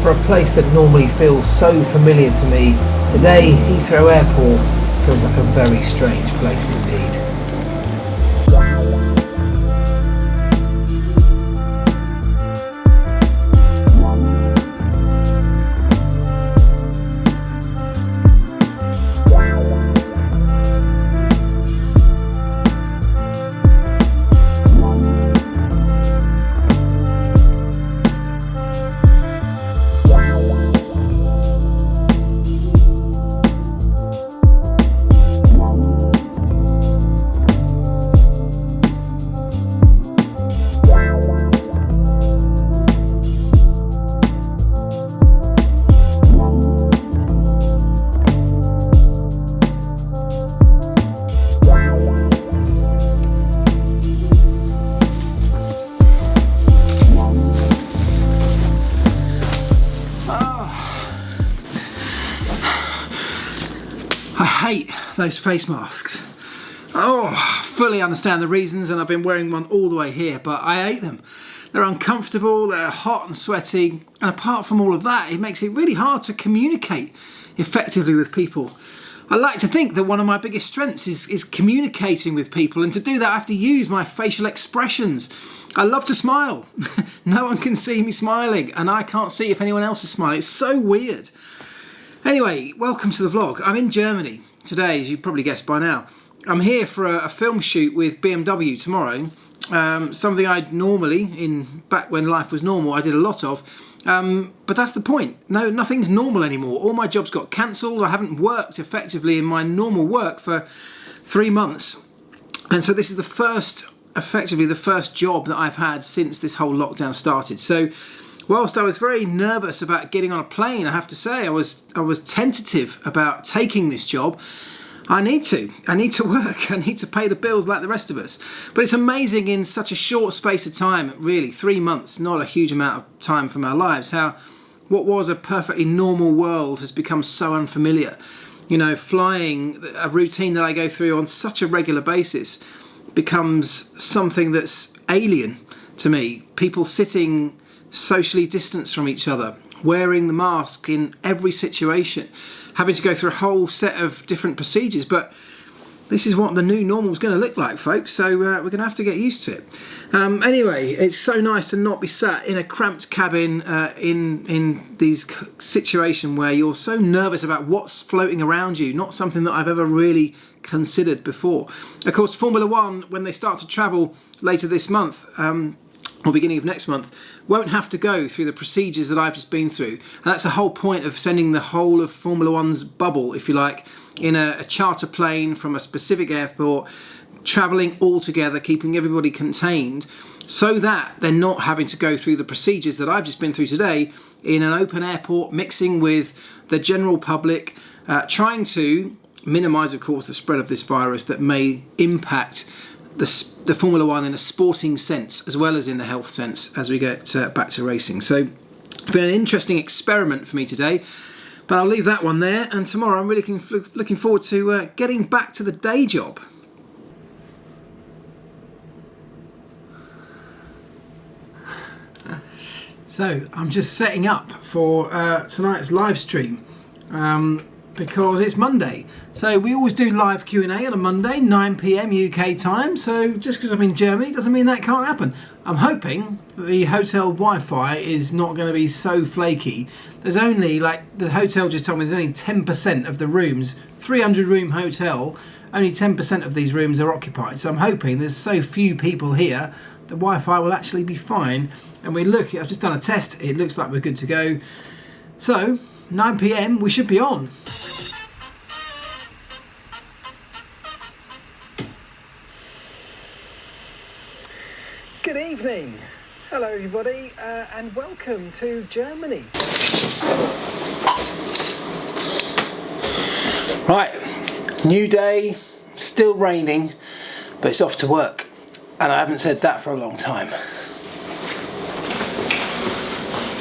for a place that normally feels so familiar to me. Today, Heathrow Airport feels like a very strange place indeed. I hate those face masks. Oh, I fully understand the reasons, and I've been wearing one all the way here, but I hate them. They're uncomfortable, they're hot and sweaty, and apart from all of that, it makes it really hard to communicate effectively with people. I like to think that one of my biggest strengths is communicating with people, and to do that I have to use my facial expressions. I love to smile. No one can see me smiling, and I can't see if anyone else is smiling. It's so weird. Anyway, welcome to the vlog. I'm in Germany today, as you probably guessed by now. I'm here for a film shoot with BMW tomorrow. Something I'd normally, back when life was normal, I did a lot of. But that's the point. No, nothing's normal anymore. All my jobs got cancelled. I haven't worked effectively in my normal work for 3 months. And so this is effectively the first job that I've had since this whole lockdown started. So whilst I was very nervous about getting on a plane, I have to say I was tentative about taking this job. I need to work, I need to pay the bills like the rest of us. But it's amazing in such a short space of time, really, 3 months, not a huge amount of time from our lives, how what was a perfectly normal world has become so unfamiliar. You know, flying, a routine that I go through on such a regular basis, becomes something that's alien to me. People sitting socially distanced from each other, wearing the mask in every situation, having to go through a whole set of different procedures. But this is what the new normal is going to look like, folks, so we're going to have to get used to it. Anyway, it's so nice to not be sat in a cramped cabin in these situations where you're so nervous about what's floating around you, not something that I've ever really considered before. Of course, Formula One, when they start to travel later this month, or beginning of next month, won't have to go through the procedures that I've just been through. And that's the whole point of sending the whole of Formula One's bubble, if you like, in a charter plane from a specific airport, travelling all together, keeping everybody contained, so that they're not having to go through the procedures that I've just been through today in an open airport, mixing with the general public, trying to minimise, of course, the spread of this virus that may impact the Formula One in a sporting sense as well as in the health sense as we get back to racing. So it's been an interesting experiment for me today, but I'll leave that one there, and tomorrow I'm really looking forward to getting back to the day job. So I'm just setting up for tonight's live stream. Because it's Monday. So we always do live Q&A on a Monday, 9 PM UK time. So just because I'm in Germany doesn't mean that can't happen. I'm hoping that the hotel Wi-Fi is not going to be so flaky. There's only, like, the hotel just told me there's only 10% of the rooms, 300 room hotel, only 10% of these rooms are occupied. So I'm hoping there's so few people here, the Wi-Fi will actually be fine. And I've just done a test, it looks like we're good to go. So 9 PM we should be on. Good evening. Hello everybody, and welcome to Germany. Right, new day, still raining, but it's off to work. And I haven't said that for a long time.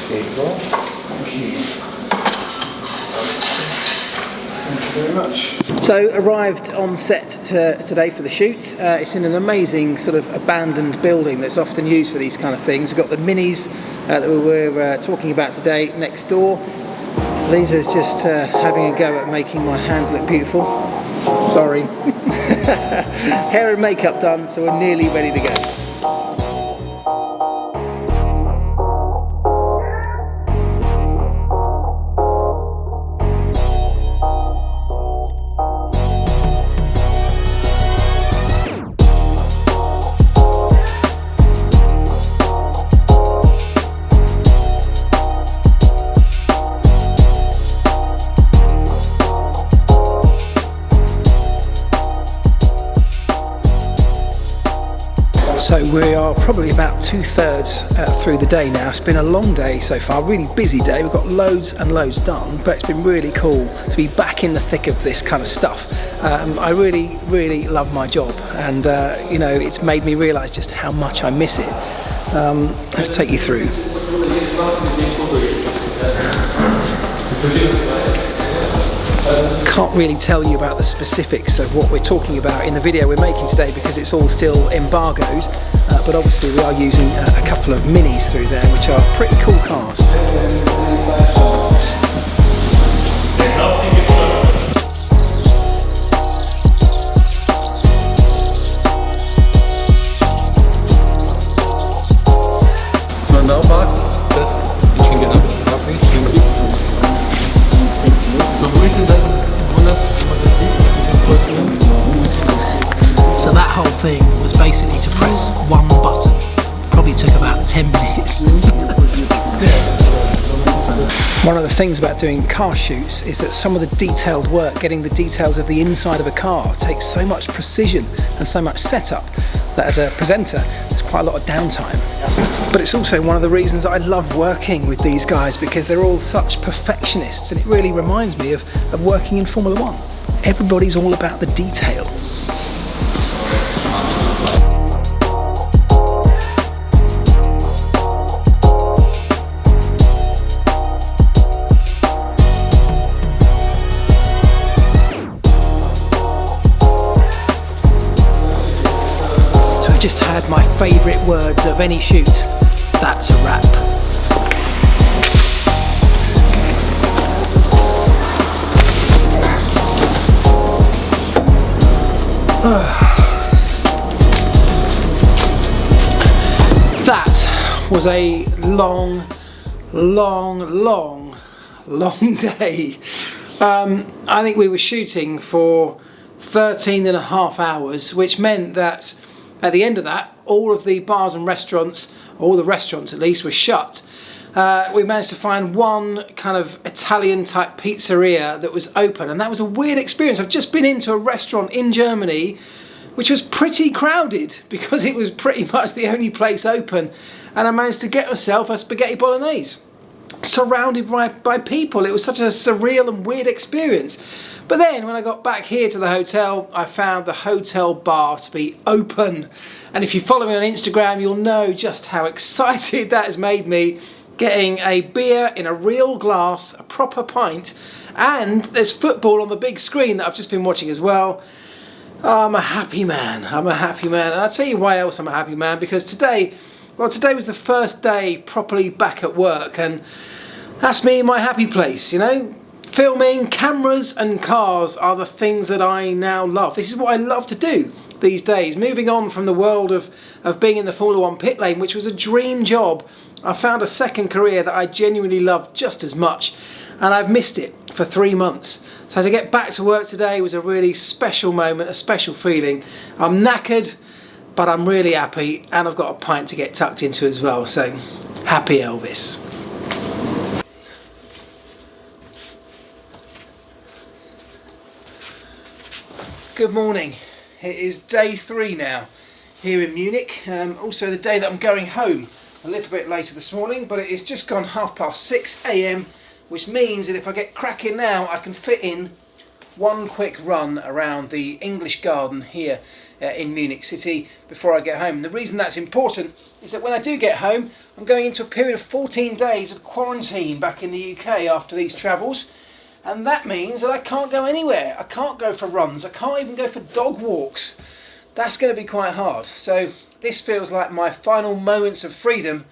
There you go. Thank you. Thank you very much. So arrived on set today for the shoot. It's in an amazing sort of abandoned building that's often used for these kind of things. We've got the minis that we're talking about today next door. Lisa's just having a go at making my hands look beautiful. Sorry. Hair and makeup done, so we're nearly ready to go. So we are probably about 2/3 through the day now. It's been a long day so far, really busy day. We've got loads and loads done, but it's been really cool to be back in the thick of this kind of stuff. I really love my job, and you know, it's made me realise just how much I miss it. Let's take you through. Can't really tell you about the specifics of what we're talking about in the video we're making today because it's all still embargoed, but obviously we are using a couple of minis through there, which are pretty cool cars. So now, Mark, you can get up. So that whole thing was basically to press one button. Probably took about 10 minutes. One of the things about doing car shoots is that some of the detailed work, getting the details of the inside of a car, takes so much precision and so much setup that as a presenter there's quite a lot of downtime. But it's also one of the reasons that I love working with these guys, because they're all such perfectionists, and it really reminds me of working in Formula One. Everybody's all about the detail. Just had my favourite words of any shoot. That's a wrap. That was a long day. I think we were shooting for 13.5 hours, which meant that at the end of that, all of the bars and restaurants, all the restaurants at least, were shut. We managed to find one kind of Italian type pizzeria that was open, and that was a weird experience. I've just been into a restaurant in Germany which was pretty crowded because it was pretty much the only place open, and I managed to get myself a spaghetti bolognese surrounded by people. It was such a surreal and weird experience. But then when I got back here to the hotel, I found the hotel bar to be open. And if you follow me on Instagram, you'll know just how excited that has made me. Getting a beer in a real glass, a proper pint, and there's football on the big screen that I've just been watching as well. Oh, I'm a happy man. I'm a happy man. And I'll tell you why else I'm a happy man, because today was the first day properly back at work, and that's me in my happy place, you know? Filming, cameras and cars are the things that I now love. This is what I love to do these days. Moving on from the world of being in the Formula One pit lane, which was a dream job, I found a second career that I genuinely love just as much, and I've missed it for 3 months. So to get back to work today was a really special moment, a special feeling. I'm knackered, but I'm really happy, and I've got a pint to get tucked into as well, so happy Elvis. Good morning. It is day 3 now here in Munich, also the day that I'm going home a little bit later this morning, but it is just gone 6:30 AM, which means that if I get cracking now, I can fit in one quick run around the English Garden here in Munich City before I get home. And the reason that's important is that when I do get home, I'm going into a period of 14 days of quarantine back in the UK after these travels, and that means that I can't go anywhere. I can't go for runs, I can't even go for dog walks. That's going to be quite hard. So this feels like my final moments of freedom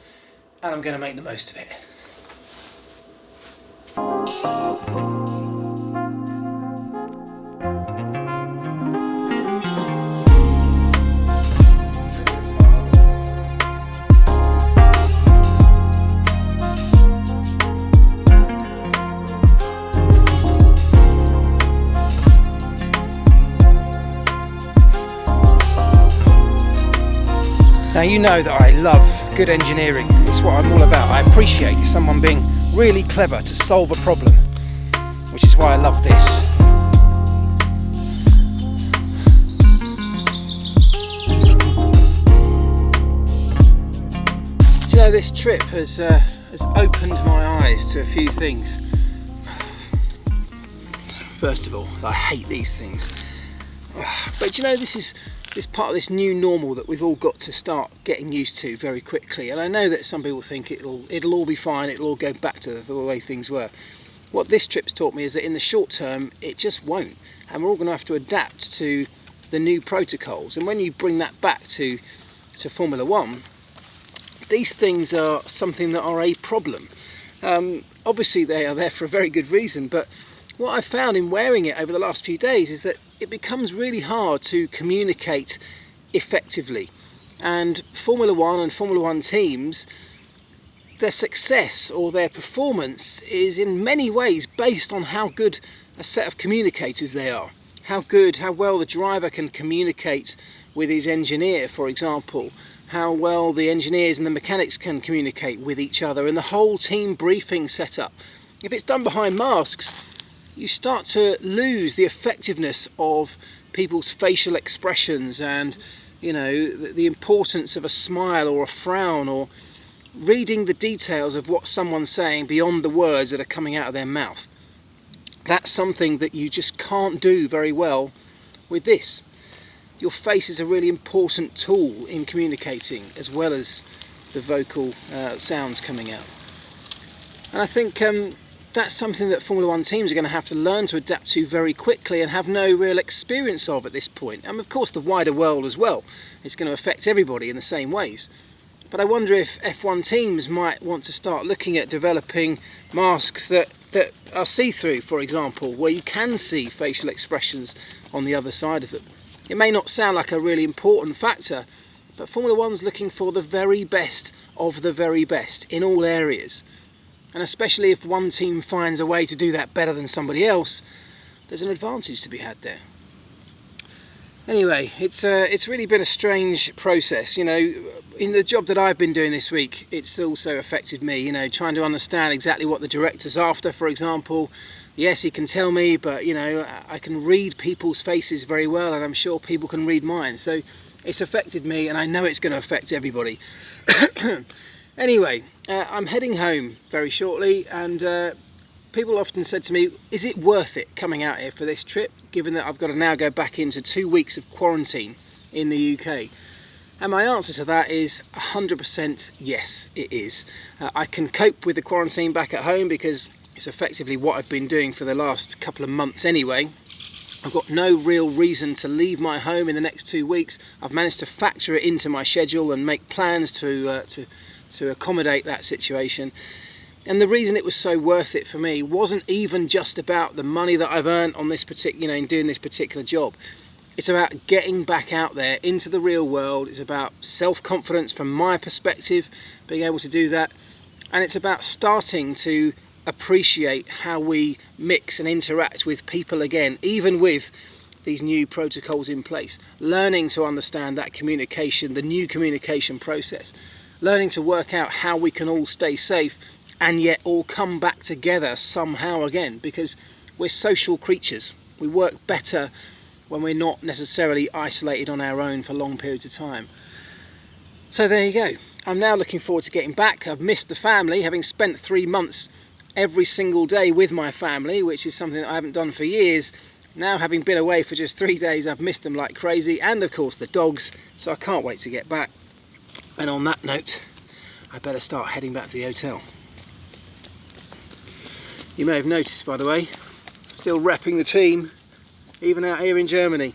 and I'm going to make the most of it. Now you know that I love good engineering. It's what I'm all about. I appreciate someone being really clever to solve a problem, which is why I love this. Do you know, this trip has opened my eyes to a few things. First of all, I hate these things. But you know, this is part of this new normal that we've all got to start getting used to very quickly. And I know that some people think it'll all be fine, it'll all go back to the way things were. What this trip's taught me is that in the short term, it just won't. And we're all going to have to adapt to the new protocols. And when you bring that back to Formula One, these things are something that are a problem. Obviously, they are there for a very good reason, but what I've found in wearing it over the last few days is that it becomes really hard to communicate effectively. And Formula One and Formula One teams, their success or their performance is in many ways based on how good a set of communicators they are. How well the driver can communicate with his engineer, for example. How well the engineers and the mechanics can communicate with each other, and the whole team briefing setup. If it's done behind masks, you start to lose the effectiveness of people's facial expressions and, you know, the importance of a smile or a frown, or reading the details of what someone's saying beyond the words that are coming out of their mouth. That's something that you just can't do very well with this. Your face is a really important tool in communicating, as well as the vocal sounds coming out. And I think that's something that Formula One teams are going to have to learn to adapt to very quickly and have no real experience of at this point. And of course the wider world as well. It's going to affect everybody in the same ways. But I wonder if F1 teams might want to start looking at developing masks that are see-through, for example, where you can see facial expressions on the other side of them. It may not sound like a really important factor, but Formula One's looking for the very best of the very best in all areas. And especially if one team finds a way to do that better than somebody else, there's an advantage to be had there. Anyway, it's really been a strange process. You know, in the job that I've been doing this week, it's also affected me, you know, trying to understand exactly what the director's after, for example. Yes, he can tell me, but, you know, I can read people's faces very well, and I'm sure people can read mine. So it's affected me, and I know it's going to affect everybody. Anyway, I'm heading home very shortly, and people often said to me, is it worth it coming out here for this trip, given that I've got to now go back into 2 weeks of quarantine in the UK? And my answer to that is 100% yes, it is. I can cope with the quarantine back at home because it's effectively what I've been doing for the last couple of months anyway. I've got no real reason to leave my home in the next 2 weeks. I've managed to factor it into my schedule and make plans to accommodate that situation. And the reason it was so worth it for me wasn't even just about the money that I've earned on this particular, you know, in doing this particular job. It's about getting back out there into the real world. It's about self-confidence from my perspective, being able to do that. And it's about starting to appreciate how we mix and interact with people again, even with these new protocols in place. Learning to understand that communication, the new communication process. Learning to work out how we can all stay safe and yet all come back together somehow again, because we're social creatures. We work better when we're not necessarily isolated on our own for long periods of time. So there you go. I'm now looking forward to getting back. I've missed the family, having spent 3 months every single day with my family, which is something that I haven't done for years. Now, having been away for just 3 days, I've missed them like crazy, and of course the dogs, so I can't wait to get back. And on that note, I better start heading back to the hotel. You may have noticed, by the way, still repping the team, even out here in Germany.